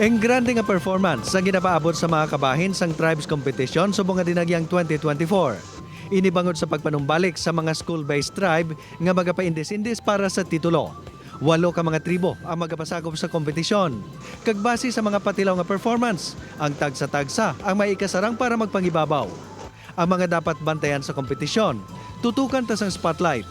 Ang grande nga performance sa ginapaabot sa mga kabahin sang tribes competition subong nga dinagyang 2024. Inibangod sa pagpanumbalik sa mga school-based tribe nga magapaindis-indis para sa titulo. 8 ka mga tribo ang magapasakop sa kompetisyon. Kag base sa mga patilaw nga performance, ang tagsa-tagsa ang may ikasarang para magpangibabaw. Ang mga dapat bantayan sa kompetisyon, tutukan tas ang spotlight.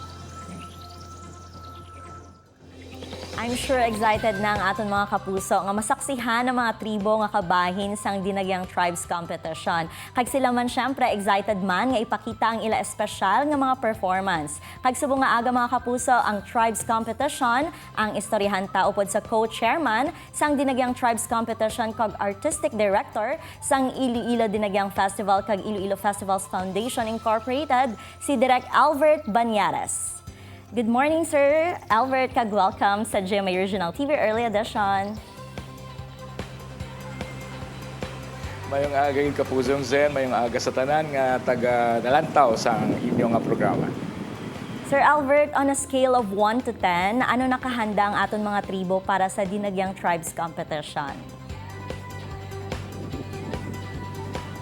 I'm sure excited na ang aton mga kapuso nga masaksihan ng mga tribo nga kabahin sang dinagyang tribes competition. Kag sila man syempre excited man nga ipakita ang ila espesyal nga mga performance. Kag subong nga aga mga kapuso ang tribes competition, ang istoryahan ta upod sa co-chairman sang dinagyang tribes competition kag artistic director sang Iloilo Dinagyang Festival kag Iloilo Festivals Foundation Incorporated, si Direk Albert Banyares. Good morning, Sir Albert. Kag-welcome sa GMA Regional TV Early Edition. Mayong aga yung kapuzong Zen, mayong aga sa tanan nga taga-nalantaw sa inyong programa. Sir Albert, on a scale of 1 to 10, ano nakahanda ang aton mga tribo para sa Dinagyang Tribes Competition?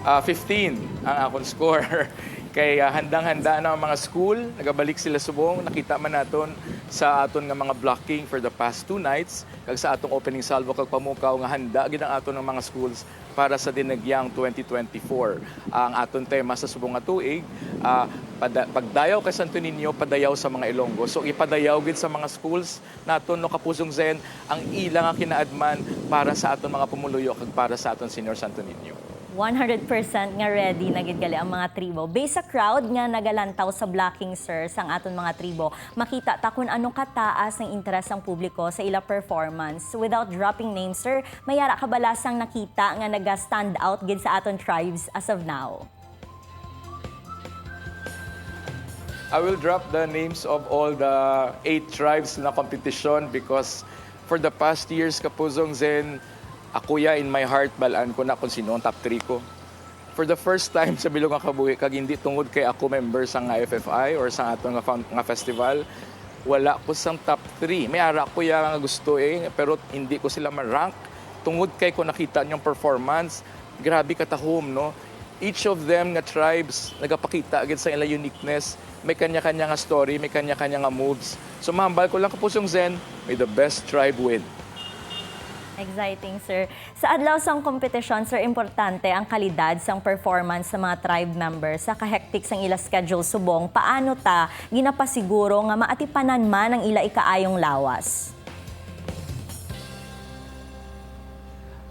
15 ang akong score. Kaya handang-handa na ang mga school, nagabalik sila subong, nakita man naton sa aton nga mga blocking for the past 2 nights, kag sa atong opening salvo kag pamukaw nga handa gid ang aton ng mga schools para sa Dinagyang 2024. Ang aton tema sa subong nga tuig, pagdayaw kay Santo Niño, padayaw sa mga Ilonggo. So ipadayaw gid sa mga schools naton no kapusong Zen ang ilang nga kinaadman para sa aton mga pumuluyo kag para sa aton Senior Santo Niño. 100% nga ready na gid gali ang mga tribo. Based sa crowd nga nagalantaw sa blocking, sir, sang aton mga tribo, makita ta kung anong kataas ng interes ng publiko sa ila performance. Without dropping names, sir, mayara ka balasang nakita nga naga-stand out gid sa aton tribes as of now? I will drop the names of all the 8 tribes na competition because for the past years, Kapuzong Zen, ako in my heart, balaan ko na kung sino ang top 3 ko. For the first time sa Bilog nga Kabuhi, kag hindi tungod kay ako member sa nga FFI or sa ato nga festival, wala ko sang top 3. May ara ko nga gusto pero hindi ko sila ma-rank. Tungod kay ko nakita niyong performance, grabe katahom, no? Each of them nga tribes, nagapakita agad sa ila uniqueness, may kanya-kanya nga story, may kanya-kanya nga moves. So mahambal ko lang Kapusong Zen, may the best tribe win. Exciting, sir. Sa adlaw sang kompetisyon, sir, importante ang kalidad sang performance sa mga tribe members sa kahektik sang ila schedule subong. Paano ta ginapasiguro nga maatipanan man ang ila ikaayong lawas?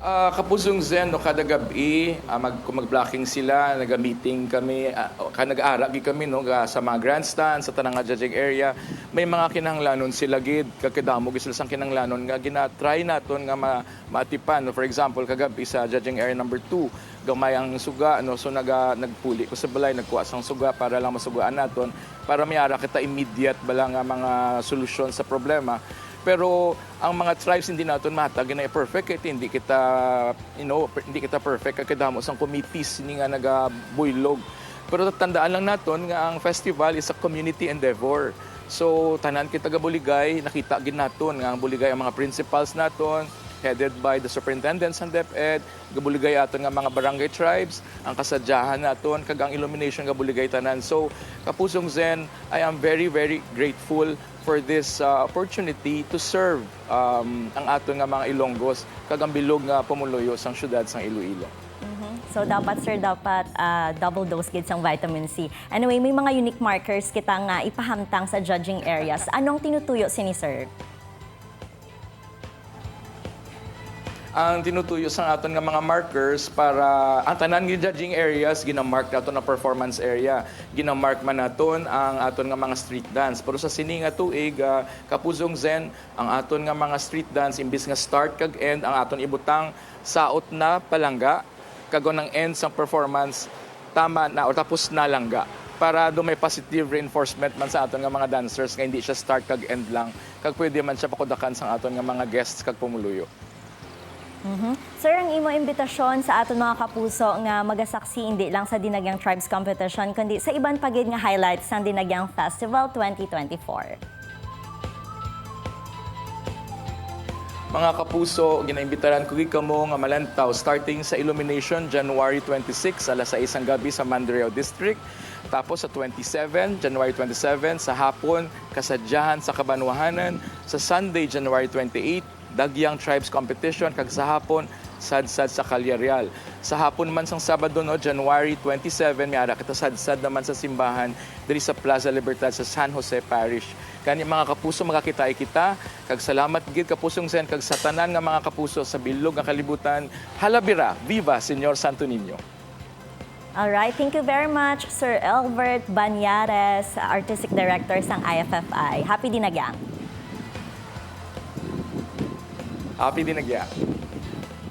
Kapusong Zen, no, kada gabi, kung mag-blocking sila, nag-meeting kami, nag-aaragi kami no, sa mga grandstand, sa tanang judging area. May mga kinahanglanon sila gid, kakidamog sila sa kinahanglanon nga gina-try naton nga maatipan. No? For example, kagabi sa judging area number 2, gamay ang suga, no? So nagpuli ko sa balay, nagkuha sang suga para lang masugaan naton, para mayara kita immediate bala nga mga solusyon sa problema. Pero ang mga tribes hindi naton matag na perfect kay hindi kita hindi kita perfect kay damo sang committees ni nga nagabuylog. Pero tandaan lang naton nga ang festival is a community endeavor. So tanan kita gabuligay, nakita gid naton nga ang buligay ang mga principals naton headed by the superintendents ng DepEd, gabuligay aton nga mga barangay tribes, ang kasadyahan naton kag ang illumination gabuligay tanan. So Kapusong Zen, I am very very grateful for this opportunity to serve ang aton nga mga Ilonggos kag ang bilog nga pumuluyo sang syudad sang Iloilo. So dapat, sir, double dose gid sang vitamin C. Anyway, may mga unique markers kita nga ipahamtang sa judging areas. Anong tinutuyo sini, sir? Ang tinutuyo sa aton nga mga markers para ang tanan ng judging areas ginamark naton na performance area, ginamark man naton ang aton nga mga street dance. Pero sa sini nga tuig, Kapuzong Zen, ang aton nga mga street dance imbis nga start kag end, ang aton ibutang saot na palangga kag ang end sa performance tama na o tapos na langga, para do may positive reinforcement man sa aton nga mga dancers nga hindi siya start kag end lang, kag pwede man siya pakudakan sa aton nga mga guests kag pumuluyo. Sir, ang imo imbitasyon sa aton mga kapuso nga magasaksi hindi lang sa Dinagyang Tribes Competition kundi sa iban pagid nga highlights ng Dinagyang Festival 2024. Mga kapuso, ginaimbitaran ko kamo nga malantaw starting sa illumination January 26 alas 6 ang gabi sa Mandurriao District. Tapos sa 27, January 27 sa hapon, kasadyahan sa Kabanwahanan. Sa Sunday, January 28, Dagyang Tribes Competition. Kag sa hapon, sad-sad sa Calyarial. Sa hapon naman sang Sabado, no, January 27, may ara kita sad-sad naman sa simbahan diri sa Plaza Libertad sa San Jose Parish. Kani mga kapuso, makakitay kita. Kag salamat gid kapusong sen kag sa tanan nga mga kapuso sa bilog nga kalibutan. Halabira, viva Señor Santo Niño. Alright, thank you very much, Sir Elbert Banyares, Artistic Director ng IFFI. Happy Dinagyang! Happy Dinagya.